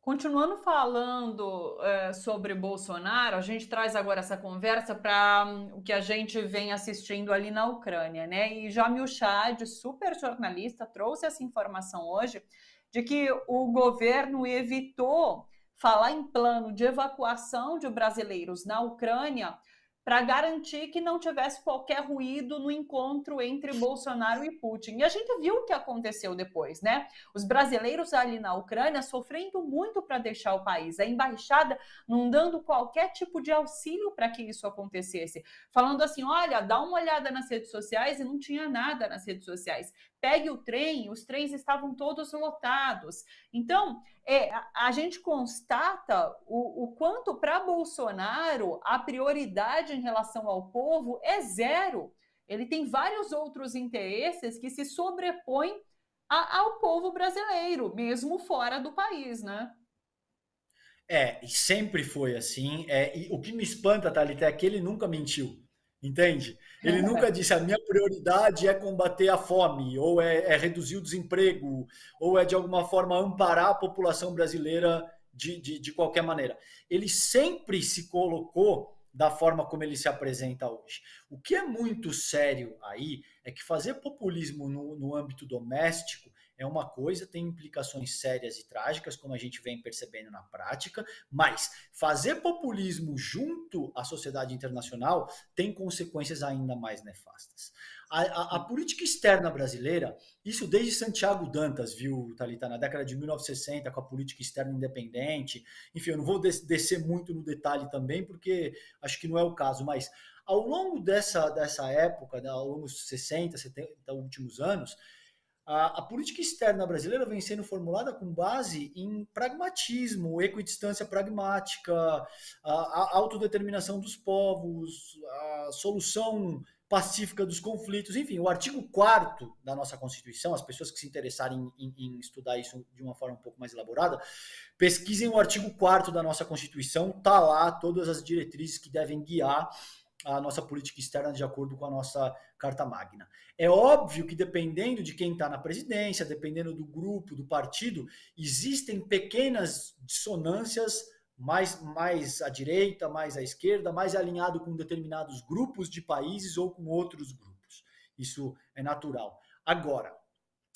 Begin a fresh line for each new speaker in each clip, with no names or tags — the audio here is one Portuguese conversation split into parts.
Continuando falando sobre Bolsonaro, a gente traz agora essa conversa para o que a gente vem assistindo ali na Ucrânia, né? E Jamil Chad, super jornalista, trouxe essa informação hoje de que o governo evitou falar em plano de evacuação de brasileiros na Ucrânia para garantir que não tivesse qualquer ruído no encontro entre Bolsonaro e Putin. E a gente viu o que aconteceu depois, né? Os brasileiros ali na Ucrânia sofrendo muito para deixar o país, a embaixada não dando qualquer tipo de auxílio para que isso acontecesse, falando assim: olha, dá uma olhada nas redes sociais, e não tinha nada nas redes sociais. Pegue o trem, os trens estavam todos lotados. Então, a gente constata o quanto para Bolsonaro a prioridade em relação ao povo é zero. Ele tem vários outros interesses que se sobrepõem ao povo brasileiro, mesmo fora do país, né?
E sempre foi assim. E o que me espanta, Thalita, é que ele nunca mentiu, entende? Ele nunca disse a minha prioridade é combater a fome, ou é reduzir o desemprego, ou é de alguma forma amparar a população brasileira de qualquer maneira. Ele sempre se colocou da forma como ele se apresenta hoje. O que é muito sério aí é que fazer populismo no âmbito doméstico é uma coisa, tem implicações sérias e trágicas, como a gente vem percebendo na prática, mas fazer populismo junto à sociedade internacional tem consequências ainda mais nefastas. A política externa brasileira, isso desde Santiago Dantas, viu, Thalita, na década de 1960, com a política externa independente, enfim, eu não vou descer muito no detalhe também, porque acho que não é o caso, mas ao longo dessa época, né, ao longo dos 60, 70 últimos anos, a política externa brasileira vem sendo formulada com base em pragmatismo, equidistância pragmática, a autodeterminação dos povos, a solução pacífica dos conflitos, enfim, o artigo 4º da nossa Constituição, as pessoas que se interessarem em estudar isso de uma forma um pouco mais elaborada, pesquisem o artigo 4º da nossa Constituição, tá lá todas as diretrizes que devem guiar a nossa política externa de acordo com a nossa Carta Magna. É óbvio que dependendo de quem está na presidência, dependendo do grupo, do partido, existem pequenas dissonâncias mais à direita, mais à esquerda, mais alinhado com determinados grupos de países ou com outros grupos. Isso é natural. Agora,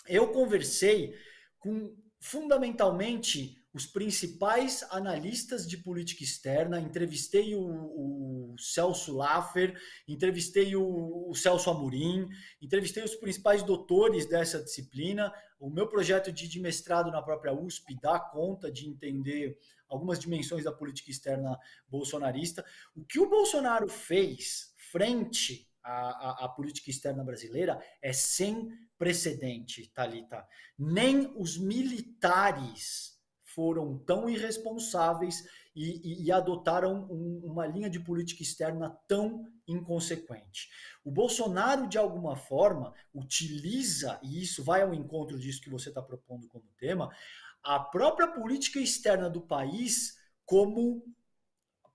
eu conversei com fundamentalmente os principais analistas de política externa, entrevistei o Celso Laffer, entrevistei o Celso Amorim, entrevistei os principais doutores dessa disciplina. O meu projeto de mestrado na própria USP dá conta de entender algumas dimensões da política externa bolsonarista. O que o Bolsonaro fez frente à política externa brasileira é sem precedente, Thalita. Nem os militares foram tão irresponsáveis e adotaram uma linha de política externa tão inconsequente. O Bolsonaro, de alguma forma, utiliza, e isso vai ao encontro disso que você está propondo como tema, a própria política externa do país como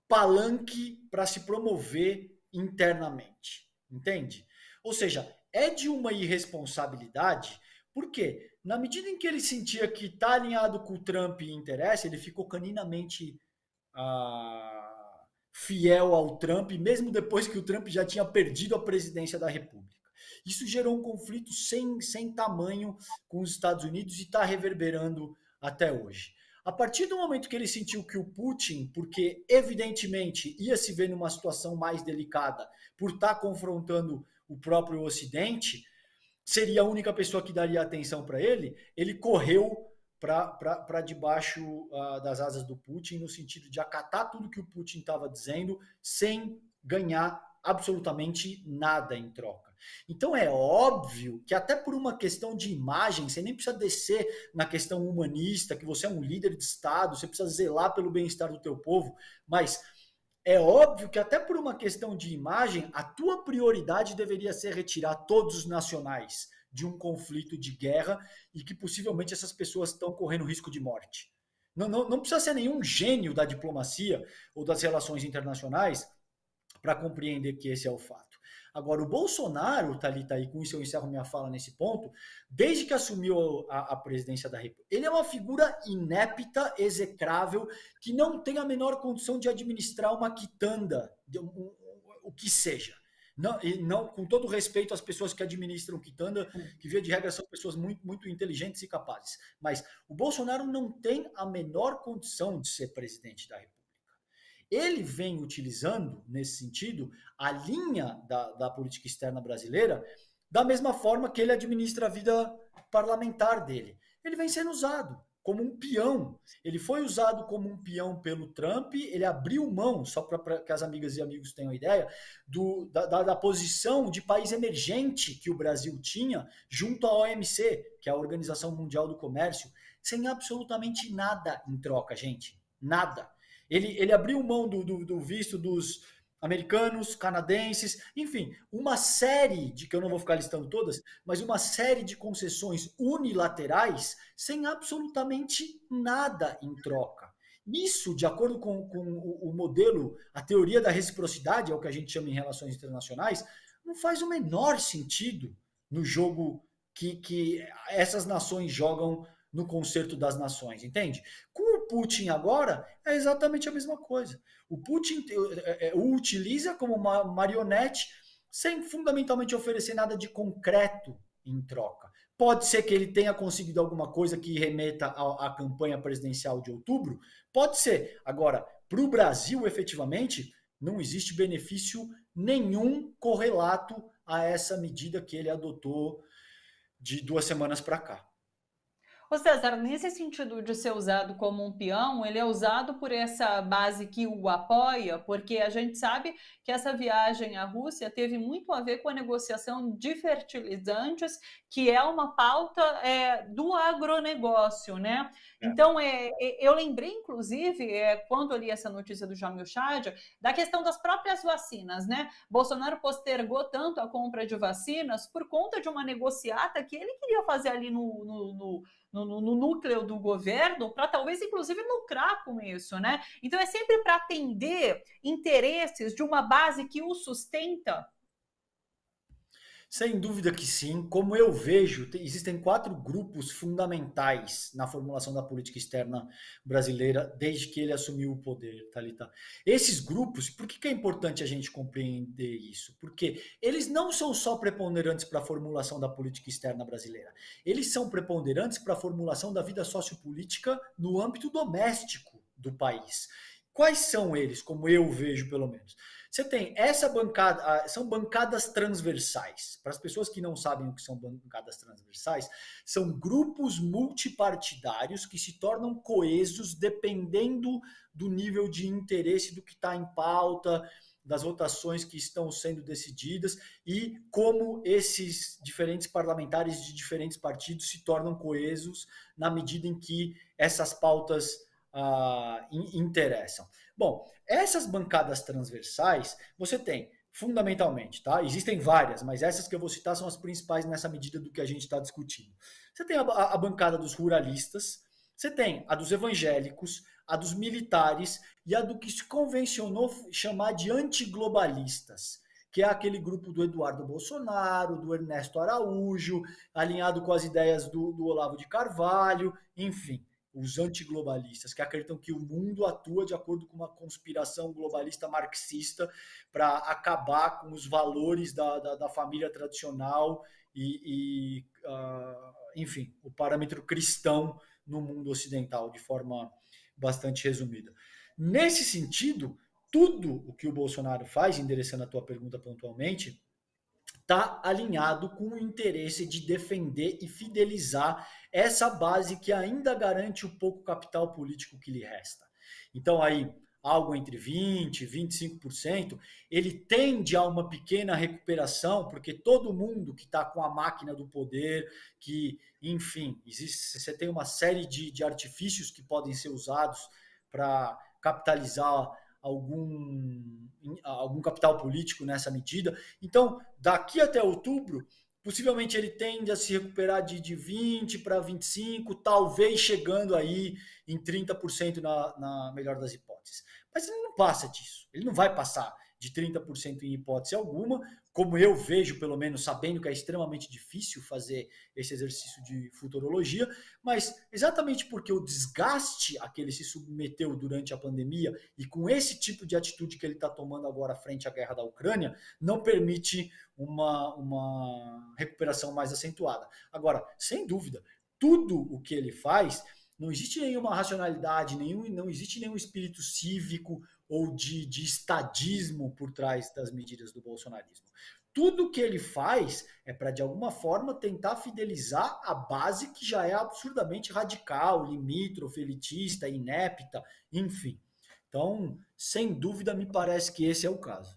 palanque para se promover internamente. Entende? Ou seja, é de uma irresponsabilidade, porque na medida em que ele sentia que está alinhado com o Trump e interessa, ele ficou caninamente fiel ao Trump, mesmo depois que o Trump já tinha perdido a presidência da República. Isso gerou um conflito sem tamanho com os Estados Unidos e está reverberando até hoje. A partir do momento que ele sentiu que o Putin, porque evidentemente ia se ver numa situação mais delicada por estar confrontando o próprio Ocidente, seria a única pessoa que daria atenção para ele, ele correu para debaixo das asas do Putin, no sentido de acatar tudo que o Putin estava dizendo, sem ganhar absolutamente nada em troca. Então é óbvio que até por uma questão de imagem, você nem precisa descer na questão humanista, que você é um líder de Estado, você precisa zelar pelo bem-estar do teu povo, mas é óbvio que até por uma questão de imagem, a tua prioridade deveria ser retirar todos os nacionais de um conflito de guerra e que possivelmente essas pessoas estão correndo risco de morte. Não precisa ser nenhum gênio da diplomacia ou das relações internacionais para compreender que esse é o fato. Agora, o Bolsonaro, Thalita, e com isso eu encerro minha fala nesse ponto, desde que assumiu a presidência da República, ele é uma figura inepta, execrável, que não tem a menor condição de administrar uma quitanda, o que seja. Não, e não, com todo respeito às pessoas que administram quitanda, que via de regra são pessoas muito, muito inteligentes e capazes. Mas o Bolsonaro não tem a menor condição de ser presidente da República. Ele vem utilizando, nesse sentido, a linha da política externa brasileira da mesma forma que ele administra a vida parlamentar dele. Ele vem sendo usado como um peão. Ele foi usado como um peão pelo Trump, ele abriu mão, só para que as amigas e amigos tenham ideia, da posição de país emergente que o Brasil tinha junto à OMC, que é a Organização Mundial do Comércio, sem absolutamente nada em troca, gente. Nada. Ele abriu mão do visto dos americanos, canadenses, enfim, uma série de, que eu não vou ficar listando todas, mas uma série de concessões unilaterais sem absolutamente nada em troca. Isso, de acordo com o modelo, a teoria da reciprocidade, é o que a gente chama em relações internacionais, não faz o menor sentido no jogo que essas nações jogam no concerto das nações, entende? Com o Putin agora, é exatamente a mesma coisa. O Putin o utiliza como uma marionete sem fundamentalmente oferecer nada de concreto em troca. Pode ser que ele tenha conseguido alguma coisa que remeta à campanha presidencial de outubro? Pode ser. Agora, para o Brasil, efetivamente, não existe benefício nenhum correlato a essa medida que ele adotou de 2 semanas para cá.
Ô César, nesse sentido de ser usado como um peão, ele é usado por essa base que o apoia, porque a gente sabe que essa viagem à Rússia teve muito a ver com a negociação de fertilizantes, que é uma pauta do agronegócio, né? Então, eu lembrei, inclusive, quando eu li essa notícia do Jamil Chad, da questão das próprias vacinas, né? Bolsonaro postergou tanto a compra de vacinas por conta de uma negociata que ele queria fazer ali no núcleo do governo para talvez, inclusive, lucrar com isso, né? Então é sempre para atender interesses de uma base que o sustenta.
Sem dúvida que sim. Como eu vejo, existem 4 grupos fundamentais na formulação da política externa brasileira desde que ele assumiu o poder, Thalita. Esses grupos, por que é importante a gente compreender isso? Porque eles não são só preponderantes para a formulação da política externa brasileira. Eles são preponderantes para a formulação da vida sociopolítica no âmbito doméstico do país. Quais são eles, como eu vejo pelo menos? Você tem essa bancada, são bancadas transversais. Para as pessoas que não sabem o que são bancadas transversais, são grupos multipartidários que se tornam coesos dependendo do nível de interesse do que está em pauta, das votações que estão sendo decididas e como esses diferentes parlamentares de diferentes partidos se tornam coesos na medida em que essas pautas interessam. Bom, essas bancadas transversais, você tem, fundamentalmente, tá? Existem várias, mas essas que eu vou citar são as principais nessa medida do que a gente está discutindo. Você tem a bancada dos ruralistas, você tem a dos evangélicos, a dos militares e a do que se convencionou chamar de antiglobalistas, que é aquele grupo do Eduardo Bolsonaro, do Ernesto Araújo, alinhado com as ideias do Olavo de Carvalho, enfim. Os antiglobalistas, que acreditam que o mundo atua de acordo com uma conspiração globalista marxista para acabar com os valores da família tradicional enfim, o parâmetro cristão no mundo ocidental, de forma bastante resumida. Nesse sentido, tudo o que o Bolsonaro faz, endereçando a tua pergunta pontualmente, está alinhado com o interesse de defender e fidelizar essa base que ainda garante o pouco capital político que lhe resta. Então, aí, algo entre 20% e 25%, ele tende a uma pequena recuperação, porque todo mundo que está com a máquina do poder, que, enfim, você tem uma série de artifícios que podem ser usados para capitalizar algum capital político nessa medida. Então, daqui até outubro, possivelmente ele tende a se recuperar de 20% para 25%, talvez chegando aí em 30% na melhor das hipóteses. Mas ele não passa disso, ele não vai passar de 30% em hipótese alguma, como eu vejo, pelo menos, sabendo que é extremamente difícil fazer esse exercício de futurologia, mas exatamente porque o desgaste a que ele se submeteu durante a pandemia e com esse tipo de atitude que ele está tomando agora frente à guerra da Ucrânia, não permite uma recuperação mais acentuada. Agora, sem dúvida, tudo o que ele faz, não existe nenhuma racionalidade, não existe nenhum espírito cívico ou de estadismo por trás das medidas do bolsonarismo. Tudo que ele faz é para, de alguma forma, tentar fidelizar a base que já é absurdamente radical, limítrofe, elitista, inepta, enfim. Então, sem dúvida, me parece que esse é o caso.